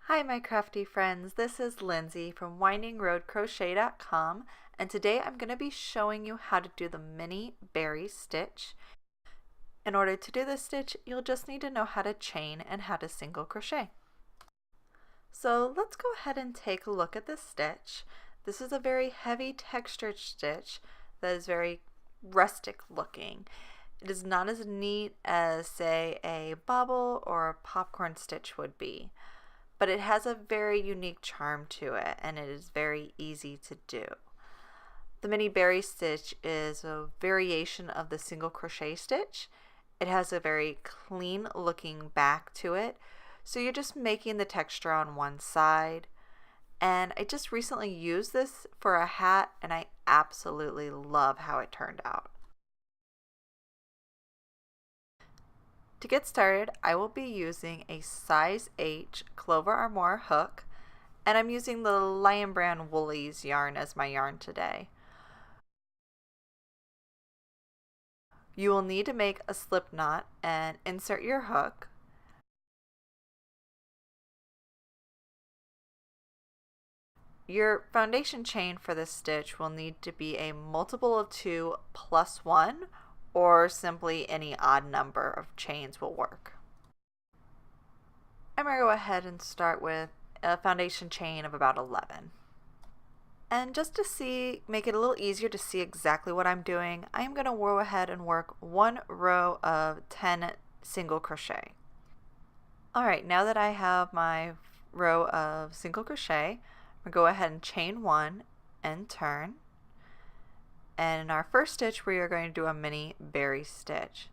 Hi my crafty friends, this is Lindsay from windingroadcrochet.com, and today I'm going to be showing you how to do the mini berry stitch. In order to do this stitch, you'll just need to know how to chain and how to single crochet. So let's go ahead and take a look at this stitch. This is a very heavy textured stitch that is very rustic looking. It is not as neat as, say, a bobble or a popcorn stitch would be, but it has a very unique charm to it and it is very easy to do. The mini berry stitch is a variation of the single crochet stitch. It has a very clean looking back to it, so you're just making the texture on one side. And I just recently used this for a hat and I absolutely love how it turned out. To get started, I will be using a size H Clover Armoire hook, and I'm using the Lion Brand Woolies yarn as my yarn today. You will need to make a slip knot and insert your hook. Your foundation chain for this stitch will need to be a multiple of 2 plus 1, or simply any odd number of chains will work. I'm going to go ahead and start with a foundation chain of about 11. And just to make it a little easier to see exactly what I'm doing, I'm going to go ahead and work one row of 10 single crochet. Alright, now that I have my row of single crochet, I'm going to go ahead and chain 1 and turn. And in our first stitch, we are going to do a mini berry stitch.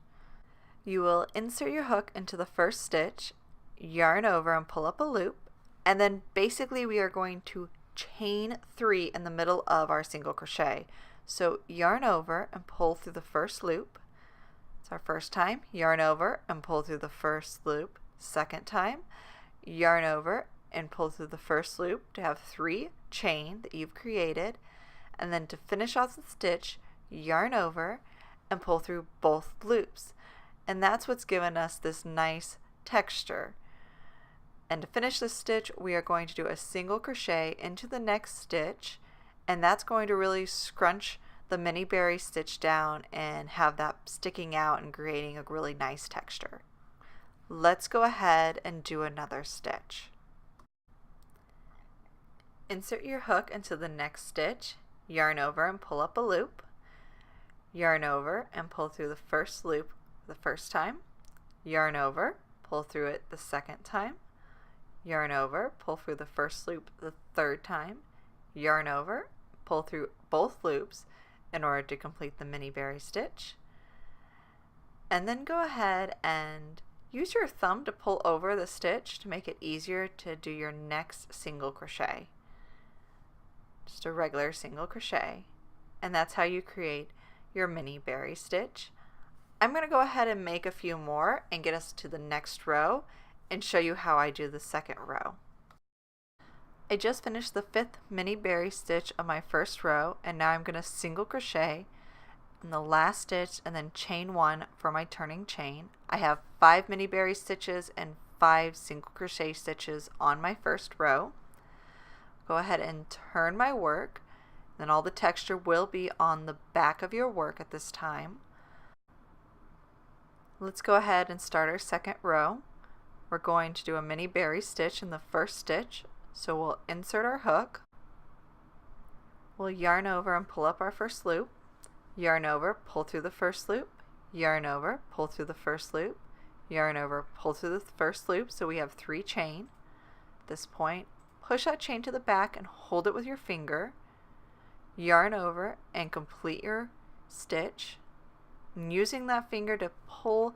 You will insert your hook into the first stitch, yarn over and pull up a loop, and then basically we are going to chain 3 in the middle of our single crochet. So yarn over and pull through the first loop. It's our first time. Yarn over and pull through the first loop. Second time, yarn over and pull through the first loop to have 3 chain that you've created. And then to finish off the stitch, yarn over and pull through both loops. And that's what's given us this nice texture. And to finish this stitch, we are going to do a single crochet into the next stitch, and that's going to really scrunch the mini berry stitch down and have that sticking out and creating a really nice texture. Let's go ahead and do another stitch. Insert your hook into the next stitch, yarn over and pull up a loop, yarn over and pull through the first loop the first time, yarn over, pull through it the second time, yarn over, pull through the first loop the third time, yarn over, pull through both loops in order to complete the mini berry stitch, and then go ahead and use your thumb to pull over the stitch to make it easier to do your next single crochet. Just a regular single crochet, and that's how you create your mini berry stitch. I'm going to go ahead and make a few more and get us to the next row and show you how I do the second row. I just finished the 5th mini berry stitch of my first row, and now I'm going to single crochet in the last stitch and then chain 1 for my turning chain. I have 5 mini berry stitches and 5 single crochet stitches on my first row. Go ahead and turn my work, then all the texture will be on the back of your work at this time. Let's go ahead and start our second row. We're going to do a mini berry stitch in the first stitch, so we'll insert our hook, we'll yarn over and pull up our first loop, yarn over, pull through the first loop, yarn over, pull through the first loop, yarn over, pull through the first loop, so we have 3 chain. At this point, push that chain to the back and hold it with your finger, yarn over and complete your stitch. And using that finger to pull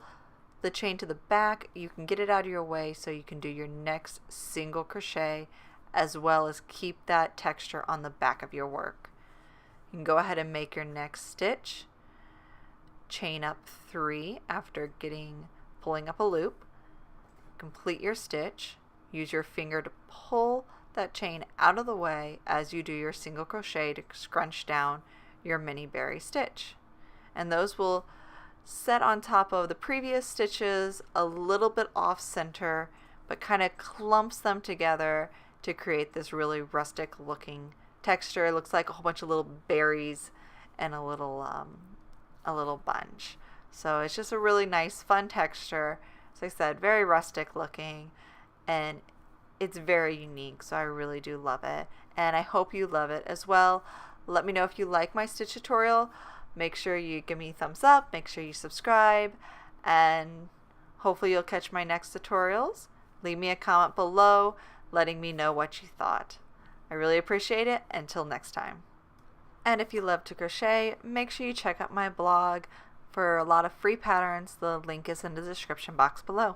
the chain to the back, you can get it out of your way so you can do your next single crochet as well as keep that texture on the back of your work. You can go ahead and make your next stitch, chain up 3 after pulling up a loop, complete your stitch, use your finger to pull that chain out of the way as you do your single crochet to scrunch down your mini berry stitch. And those will set on top of the previous stitches a little bit off center but kind of clumps them together to create this really rustic looking texture. It looks like a whole bunch of little berries and a little bunch. So it's just a really nice, fun texture. As I said, very rustic looking, and it's very unique, so I really do love it, and I hope you love it as well. Let me know if you like my stitch tutorial. Make sure you give me a thumbs up, make sure you subscribe, and hopefully you'll catch my next tutorials. Leave me a comment below letting me know what you thought. I really appreciate it. Until next time. And if you love to crochet, make sure you check out my blog for a lot of free patterns. The link is in the description box below.